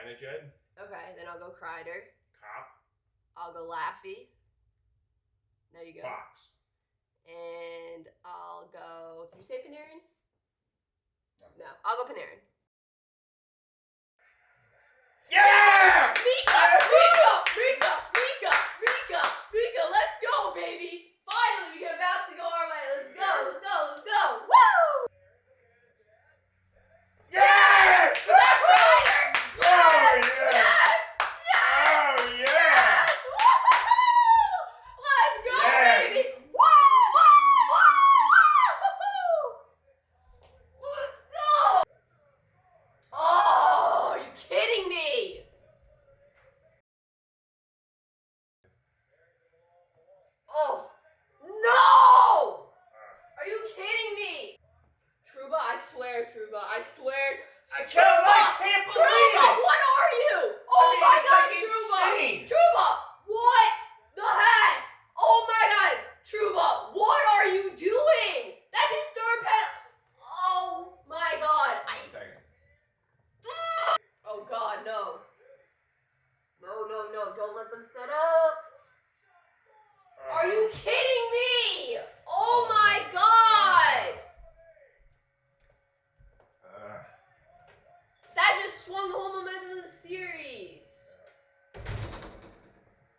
Zibanejad. Okay, then I'll go Kreider. Cop. I'll go Laffy. There you go. Fox. And I'll go. Did you say Panarin? No. I'll go Panarin. Yeah! Mika, let's go, baby! Finally, we get about to go our way. Let's go! Woo! Yeah! Is that Kreider? Oh, yeah! Yes! Oh, yeah! Woo-hoo-hoo! Let's go, Yeah. baby! Woo! Let's go! Oh, are you kidding me? Oh, no! Are you kidding me? Trouba, I swear. I can't believe Trouba, it! what are you? Oh I mean, my it's God, like Trouba! insane. Trouba, what the heck? Oh my God, Trouba, what are you doing? That's his third penalty. Oh my God. One second. Oh God, no. No, don't let them set up. Are you kidding me? Oh my God. That just swung the whole